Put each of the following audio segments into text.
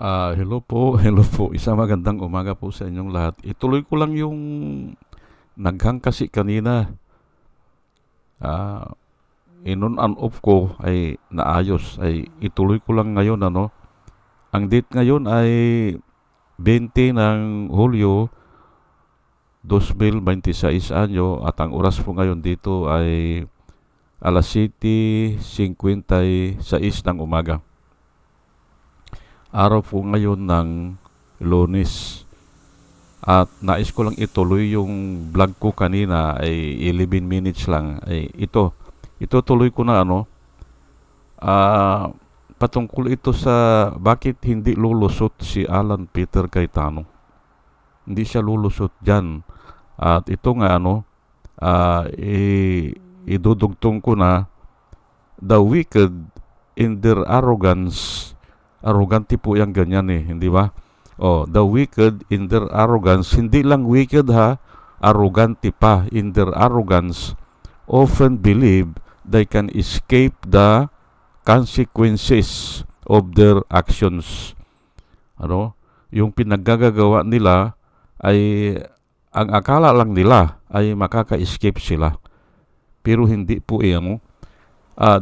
Hello po, hello po. Isang magandang umaga po sa inyong lahat. Ituloy ko lang yung naghang kasi kanina. Ah, in-on and off ko ay naayos. Ay ituloy ko lang ngayon ano. Ang date ngayon ay 20 ng Hulyo 2026 anyo at ang oras po ngayon dito ay alas 7:56 ng umaga. Araw po ngayon ng Lunes. At nais ko lang ituloy yung vlog ko kanina ay 11 minutes lang. Ay ito tuloy ko na ano. Ah, Patungkol ito sa bakit hindi lulusot si Alan Peter Cayetano. Hindi siya lulusot diyan. At ito nga ano, idudugtong ko na the wicked in their arrogance. Arrogante po yung ganyan hindi ba? Oh, the wicked in their arrogance, hindi lang wicked ha, arrogante pa in their arrogance, often believe they can escape the consequences of their actions. Ano? Yung pinaggagawa nila ay ang akala lang nila ay makaka-escape sila. Pero hindi po ano.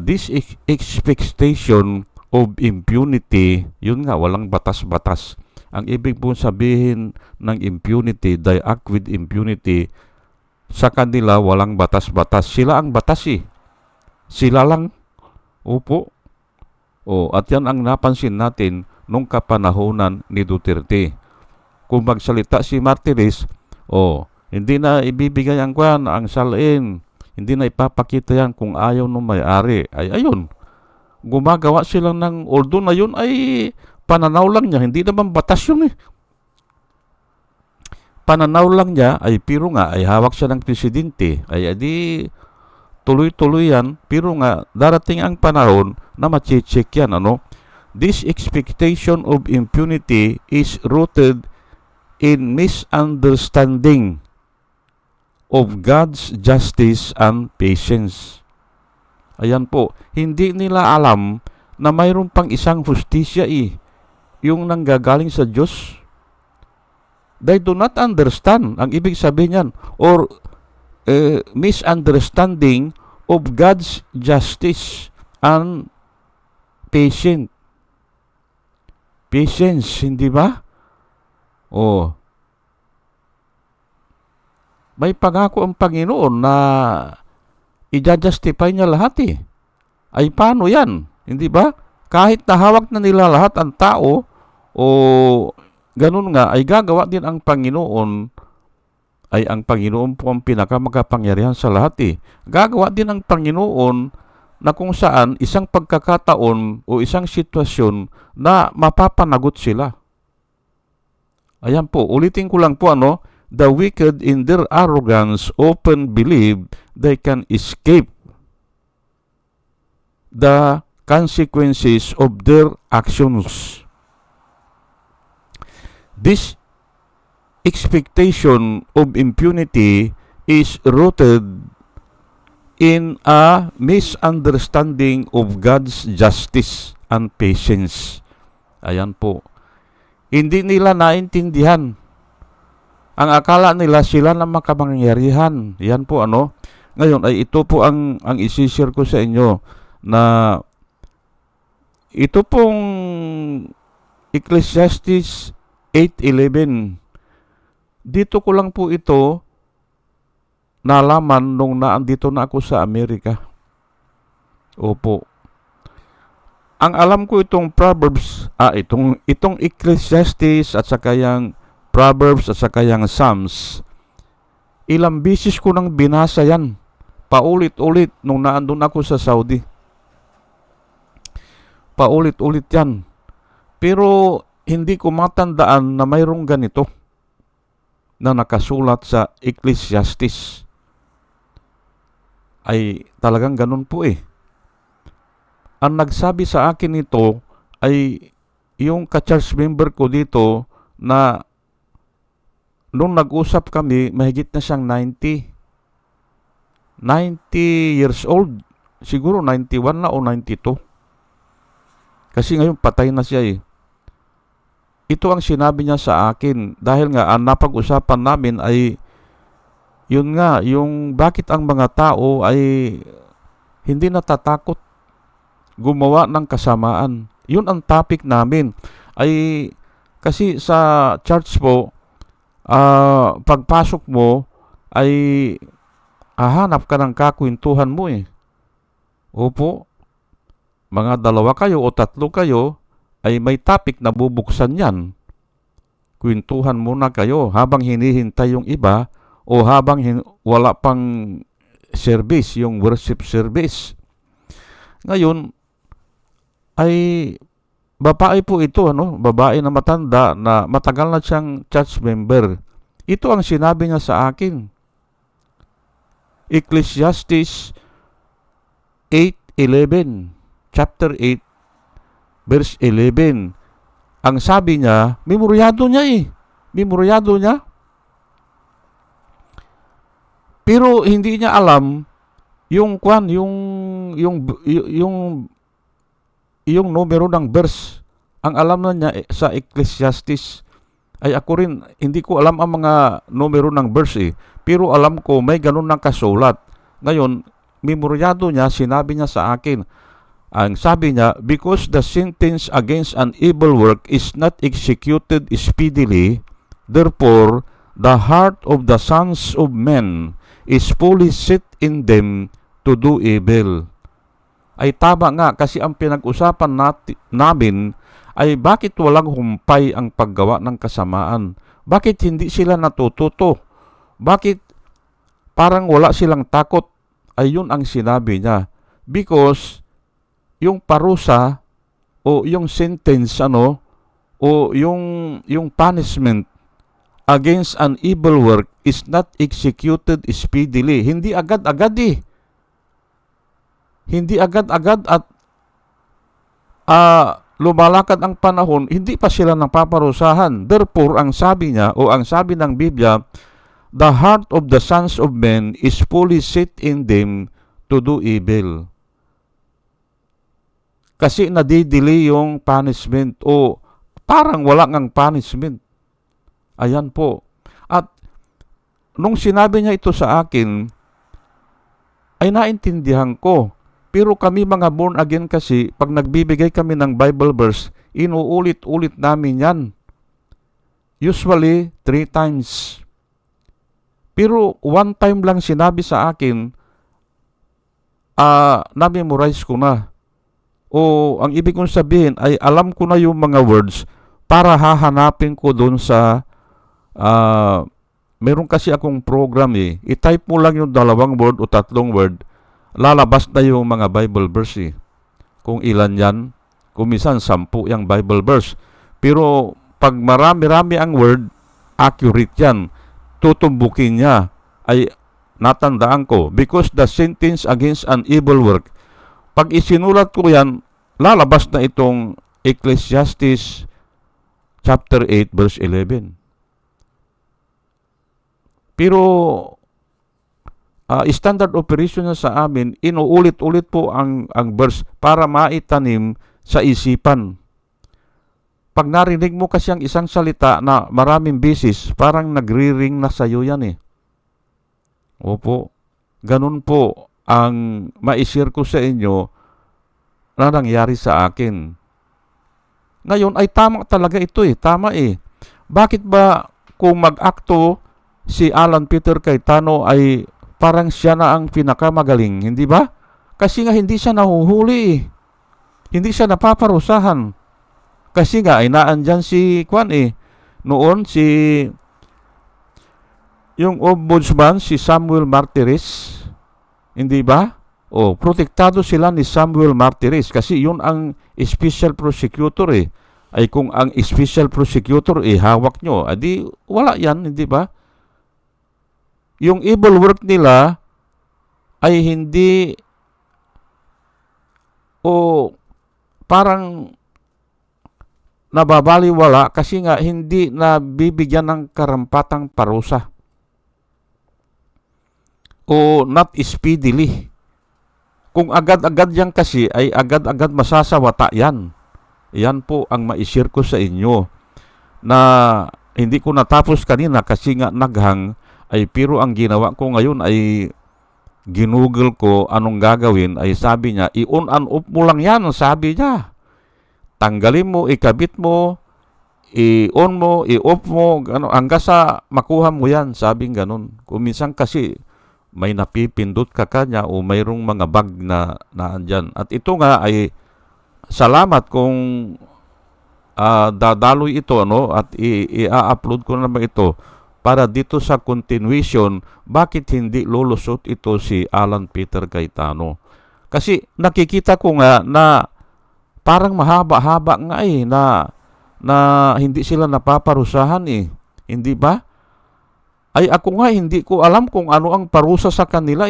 This expectation of impunity, yun nga, walang batas-batas. Ang ibig po sabihin ng impunity, they act with impunity, sa kanila walang batas-batas. Sila ang batas Sila lang. Opo. At yan ang napansin natin nung kapanahonan ni Duterte. Kung magsalita si Martires, hindi na ibibigay ang kwan, ang salin. Hindi na ipapakita yan kung ayaw ng may-ari. Ay ayun, gumagawa sila ng although na yun ay pananaw lang niya, hindi naman batas yun Pananaw lang niya ay pero nga ay hawak siya ng presidente. Ay adi tuloy-tuloy yan, pero nga darating ang panahon na mache-check yan ano. This expectation of impunity is rooted in misunderstanding of God's justice and patience. Ayan po, hindi nila alam na mayroon pang isang hustisya yung nanggagaling sa Diyos. They do not understand. Ang ibig sabihin yan, or misunderstanding of God's justice and patience. Patience, hindi ba? May pangako ang Panginoon na i-justify niya lahat Ay paano yan? Hindi ba? Kahit nahawak na nila lahat ang tao, ganun nga, ay gagawa din ang Panginoon, ay ang Panginoon po ang pinakamakapangyarihan sa lahat Gagawa din ang Panginoon na kung saan isang pagkakataon o isang sitwasyon na mapapanagot sila. Ayan po, ulitin ko lang po ano, the wicked in their arrogance often believe they can escape the consequences of their actions. This expectation of impunity is rooted in a misunderstanding of God's justice and patience. Ayan po. Hindi nila naintindihan. Ang akala nila sila na makapangyarihan. Yan po ano. Ngayon ay ito po ang isi-share ko sa inyo na ito pong Ecclesiastes 8:11. Dito ko lang po ito nalaman nung naandito na ako sa Amerika. Opo. Ang alam ko itong Proverbs, itong Ecclesiastes at saka yung Proverbs at saka yung Psalms, ilang bisis ko nang binasa yan. Paulit-ulit nung naandun ako sa Saudi. Paulit-ulit yan. Pero hindi ko matandaan na mayroong ganito na nakasulat sa Ecclesiastes. Ay talagang ganun po Ang nagsabi sa akin nito ay yung ka-church member ko dito na nung nag-usap kami, mahigit na siyang 90 years old. Siguro 91 na o 92. Kasi ngayon patay na siya ito ang sinabi niya sa akin. Dahil nga, ang napag-usapan namin ay, yun nga, yung bakit ang mga tao ay hindi natatakot gumawa ng kasamaan. Yun ang topic namin. Ay, kasi sa church po, pagpasok mo, ay hahanap ka ng kakwentuhan mo eh. Opo, mga 2 kayo o 3 kayo, ay may topic na bubuksan yan. Kwentuhan muna kayo habang hinihintay yung iba o habang wala pang service, yung worship service. Ngayon, ay babae po ito, babae na matanda na matagal na siyang church member. Ito ang sinabi niya sa akin. Ecclesiastes 8:11, chapter 8, verse 11. Ang sabi niya, memoryado niya. Pero hindi niya alam yung numero ng verse. Ang alam na niya sa Ecclesiastes. Ay ako rin, hindi ko alam ang mga numero ng verse Pero alam ko may ganun ng kasulat. Ngayon, memoryado niya, sinabi niya sa akin. Ang sabi niya, because the sentence against an evil work is not executed speedily, therefore, the heart of the sons of men is fully set in them to do evil. Ay tama nga, kasi ang pinag-usapan namin ay bakit walang humpay ang paggawa ng kasamaan? Bakit hindi sila natututo? Bakit parang wala silang takot? Ay yun ang sinabi niya. Because yung parusa o yung sentence o yung punishment against an evil work is not executed speedily. Hindi agad-agad Hindi agad-agad at lumalakad ang panahon, hindi pa sila napaparusahan. Therefore, ang sabi niya o ang sabi ng Biblia, the heart of the sons of men is fully set in them to do evil. Kasi nadidelay yung punishment o parang wala ngang punishment. Ayan po. At nung sinabi niya ito sa akin, ay naintindihan ko. Pero kami mga born again kasi, pag nagbibigay kami ng Bible verse, inuulit-ulit namin yan. Usually, 3 times. Pero 1 time lang sinabi sa akin, na-memorize ko na. O ang ibig kong sabihin ay alam ko na yung mga words para hahanapin ko doon sa meron kasi akong program i-type mo lang yung 2 word o 3 word, lalabas na yung mga Bible verse kung ilan yan, kung minsan 10 yung Bible verse. Pero pag marami-rami ang word, accurate yan, tutumbukin niya. Ay natandaan ko, because the sentence against an evil work, pag isinulat ko yan, lalabas na itong Ecclesiastes chapter 8 verse 11. Pero standard operation na sa amin, inuulit-ulit po ang verse para maitanim sa isipan. Pag narinig mo kasi ang isang salita na maraming beses, parang nagri-ring na sa'yo yan Opo, ganun po ang ma-share ko sa inyo na nangyari sa akin. Ngayon ay tama talaga ito tama Bakit ba kung mag-akto si Alan Peter Cayetano ay parang siya na ang pinakamagaling, hindi ba? Kasi nga hindi siya nahuhuli Hindi siya napaparusahan. Kasi nga ay naandyan si noon yung ombudsman, si Samuel Martires, hindi ba? Protektado sila ni Samuel Martires kasi yun ang special prosecutor Ay kung ang special prosecutor hawak nyo, adi wala yan, hindi ba? Yung evil work nila ay hindi parang nababaliwala kasi nga hindi nabibigyan ng karampatang parusa. O not speedily. Kung agad-agad yan kasi, ay agad-agad masasawata yan. Yan po ang ma-share ko sa inyo. na hindi ko natapos kanina kasi nga naghang, ay pero ang ginawa ko ngayon ay ginugol ko anong gagawin, ay sabi niya, i-on and off mo lang yan, sabi niya. Tanggalin mo, ikabit mo, i-on mo, i-off mo, hanggang sa makuha mo yan, sabing ganun. Kung minsan kasi may napipindot ka kanya o mayroong mga bug na naandyan. At ito nga ay salamat kung dadaloy ito at i-upload ko naman ito para dito sa continuation, bakit hindi lulusot ito si Alan Peter Cayetano. Kasi nakikita ko nga na parang mahaba-haba nga na hindi sila napaparusahan Hindi ba? Ay ako nga hindi ko alam kung ano ang parusa sa kanila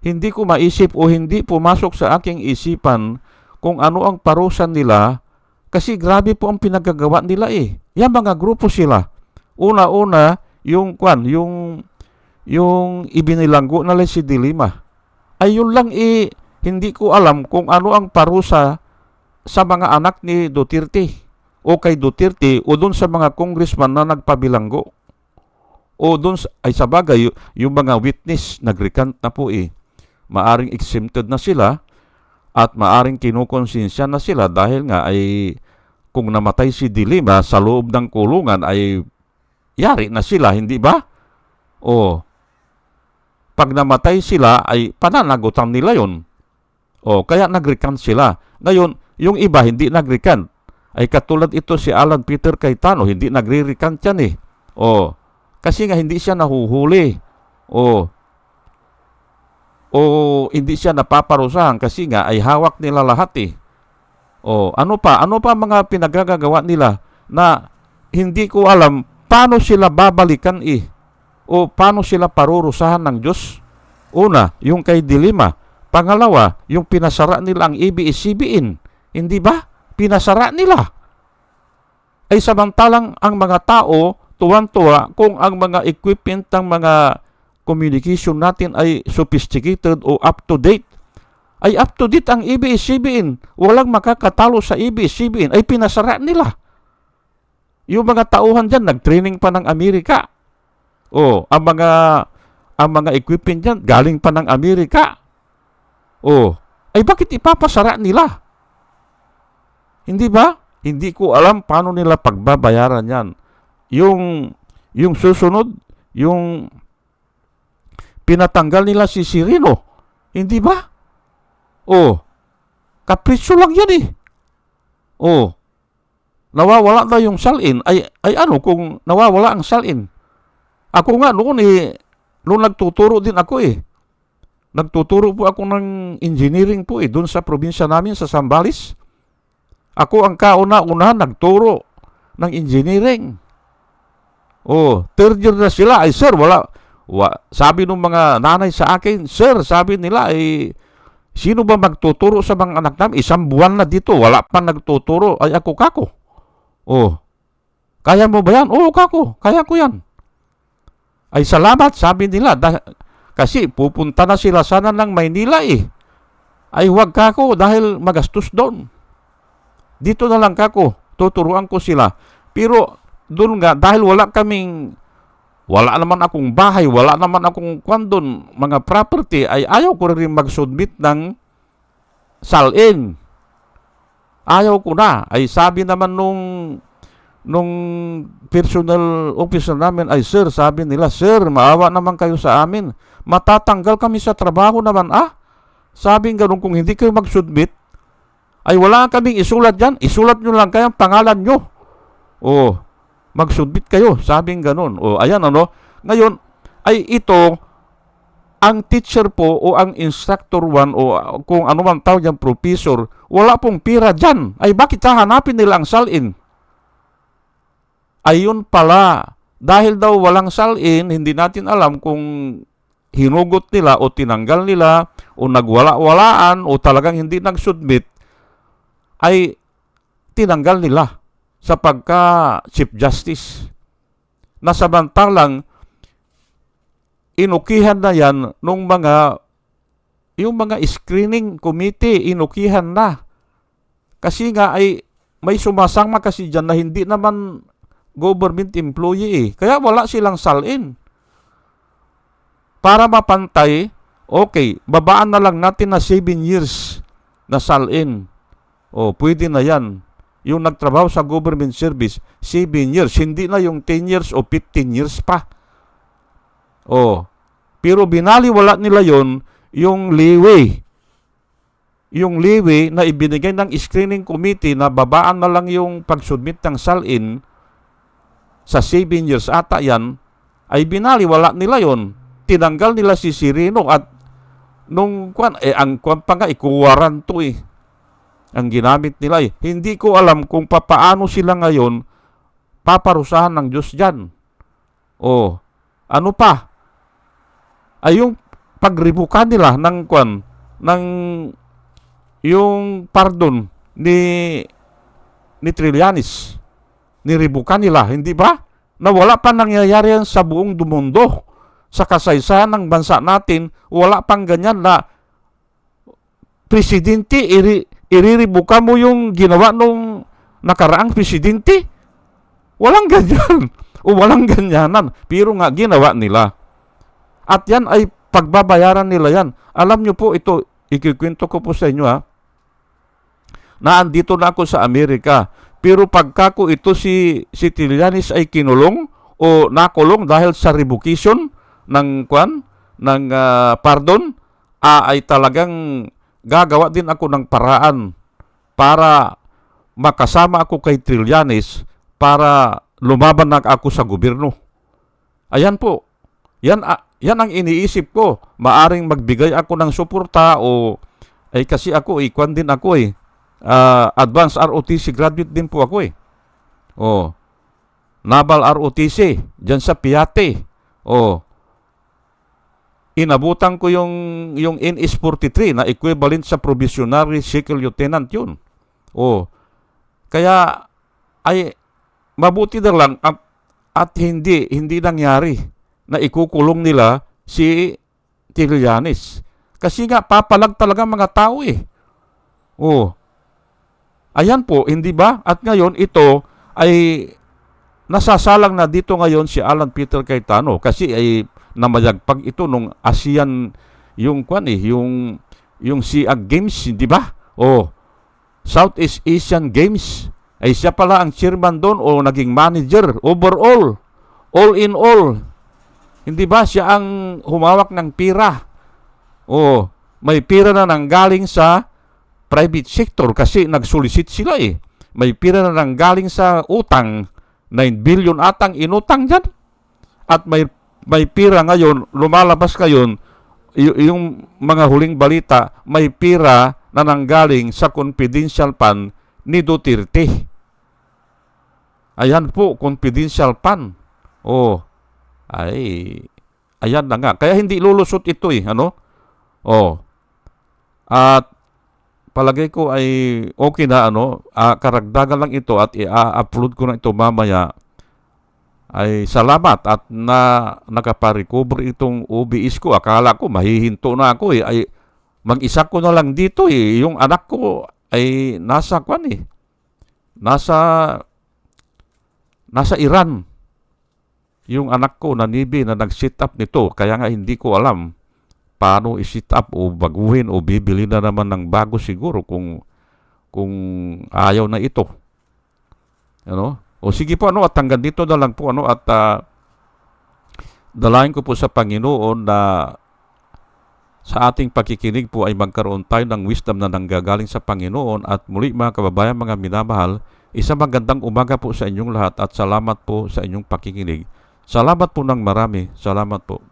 Hindi ko maisip o hindi pumasok sa aking isipan kung ano ang parusa nila kasi grabe po ang pinagagawa nila Yan mga grupo sila. Una-una, yung ibinilanggo na si Dilima. Ay yun lang hindi ko alam kung ano ang parusa sa mga anak ni Duterte o kay Duterte o doon sa mga congressman na nagpabilanggo. O doon ay sa bagay, yung mga witness nagrecant na po Maaring exempted na sila at maaring kinukonsensya na sila dahil nga ay kung namatay si Dilima sa loob ng kulungan ay yari na sila, hindi ba? O pag namatay sila ay pananagutan nila yon. O kaya nagrecant sila. Ngayon, yung iba hindi nagrecant. Ay katulad ito si Alan Peter Cayetano, hindi nagre-recant yan O kasi nga hindi siya nahuhuli. O hindi siya napaparusahan kasi nga ay hawak nila lahat O ano pa mga pinagagagawa nila na hindi ko alam paano sila babalikan o paano sila parurusahan ng Diyos. Una, yung kay Dilima. Pangalawa, yung pinasara nila ang ABS-CBN. Hindi ba? Pinasara nila. Ay samantalang ang mga tao tuwan-tuwa kung ang mga equipment ng mga communication natin ay sophisticated o up-to-date. Ay up-to-date ang ABS-CBN. Walang makakatalo sa ABS-CBN. Ay pinasara nila. Yung mga tauhan dyan, nag-training pa ng Amerika. Ang mga equipment dyan, galing pa ng Amerika. Ay bakit ipapasara nila? Hindi ba? Hindi ko alam paano nila pagbabayaran yan. Yung susunod, yung pinatanggal nila si Sirino. Hindi ba? Kapritsyo lang yan nawawala na yung salin. Ay ano kung nawawala ang salin? Ako nga noon noon nagtuturo din ako Nagtuturo po ako ng engineering po doon sa probinsya namin sa Zambales. Ako ang kauna-una nagturo ng engineering. Third year na sila. Ay sir, sabi ng mga nanay sa akin, sir, sabi nila sino ba magtuturo sa mga anak namin? 1 buwan na dito, wala pa nagtuturo. Ay ako kako. Kaya mo ba yan? Kako, kaya ko yan. Ay salamat, sabi nila. Kasi pupunta na sila sana ng Maynila Ay huwag kako dahil magastos doon. Dito na lang kako, tuturuan ko sila. Pero doon nga, dahil wala naman akong bahay, wala naman akong doon, mga property, ay ayaw ko rin mag-submit ng salin. Ayaw ko na. Ay sabi naman nung personal officer namin, ay sir, sabi nila, sir, maawa naman kayo sa amin. Matatanggal kami sa trabaho naman, Sabi ganun, kung hindi kayo mag-submit, ay wala kaming isulat dyan. Isulat nyo lang kayang pangalan nyo. Mag-submit kayo, sabing ganun. Ayan Ngayon, ay ito, ang teacher po o ang instructor 1 o kung ano man tawag yung professor, wala pong pira dyan. Ay bakit hahanapin nila ang salin? Ayun pala, dahil daw walang salin, hindi natin alam kung hinugot nila o tinanggal nila o nagwala-walaan o talagang hindi nag-submit, ay tinanggal nila sa pagka-Chief Justice. Na samantalang inukihan na yan nung yung mga screening committee, inukihan na. Kasi nga ay may sumasama kasi dyan na hindi naman government employee eh. Kaya wala silang salin. Para mapantay, okay, babaan na lang natin na 7 years na salin. O, pwede na yan. Yung nagtrabaho sa government service, 7 years. Hindi na yung 10 years o 15 years pa. O, pero binaliwala nila yon yung leeway. Yung leeway na ibinigay ng screening committee na babaan na lang yung pag-submit ng salin sa 7 years ata yan, ay binaliwala nila yon. Tinanggal nila si Sirino at nung ang kwan pa nga, ikuwaranto eh. Ang ginamit nila eh. Hindi ko alam kung papaano sila ngayon paparusahan ng Diyos dyan. O, ano pa? Ay yung pagribukan nila ng kwan, ng yung pardon ni Trillanes. Niribukan nila, hindi ba? Na wala pa nangyayari yan sa buong mundo. Sa kasaysayan ng bansa natin, wala pang ganyan na presidente, iriribukan mo yung ginawa nung nakaraang presidente. Walang ganyan. O walang ganyanan. Pero nga, ginawa nila. At yan ay pagbabayaran nila yan. Alam nyo po, ito, ikikwento ko po sa inyo ha. Naandito na ako sa Amerika. Pero pagka ko ito si Trillanes ay kinulong o nakulong dahil sa revocation ng pardon, ay talagang gagawa din ako ng paraan para makasama ako kay Trillanes para lumaban na ako sa gobyerno. Ayan po. Yan ang iniisip ko. Maaring magbigay ako ng suporta o ay kasi ako ikwan din ako eh. Advanced ROTC graduate din po ako eh. Oh. Naval ROTC diyan sa Piate. Oh. Inabutan ko yung NS-43 na equivalent sa probationary second lieutenant yun. Oh. Kaya ay mabuti na lang at hindi nangyari na ikukulong nila si Trillanes. Kasi nga papalag talaga mga tao eh. Oh. Ayan po, hindi ba? At ngayon ito ay nasasalang na dito ngayon si Alan Peter Cayetano kasi ay namayagpag ito nung ASEAN yung yung SEAG Games, hindi ba? Oh. Southeast Asian Games. Ay siya pala ang chairman doon o naging manager overall. All in all. Hindi ba siya ang humawak ng pira? Oh, may pira na nanggaling sa private sector kasi nagsolicit sila eh. May pira na nanggaling sa utang. 9 billion atang inutang dyan. At may pira ngayon, lumalabas ngayon, yung mga huling balita, may pira na nanggaling sa confidential fund ni Duterte. Ayan po, confidential fund. Oh, ayan na nga. Kaya hindi lulusot ito eh, ano? Oh. At palagay ko ay okay na karagdagan lang ito at i-upload ko na ito mamaya. Ay salamat at nakaparecover itong OBS ko. Akala ko mahihinto na ako eh. Ay mag-isa ko na lang dito eh. Yung anak ko ay nasa Iran. Yung anak ko na Navy na nag-sit up nito. Kaya nga hindi ko alam paano i-sit up o baguhin o bibili na naman ng bago siguro kung ayaw na ito. Ano? O sige po at hanggang dito na lang po at dalayan ko po sa Panginoon na sa ating pakikinig po ay magkaroon tayo ng wisdom na nanggagaling sa Panginoon at muli mga kababayan, mga minamahal, isang magandang umaga po sa inyong lahat at salamat po sa inyong pakikinig. Salamat po ng marami. Salamat po.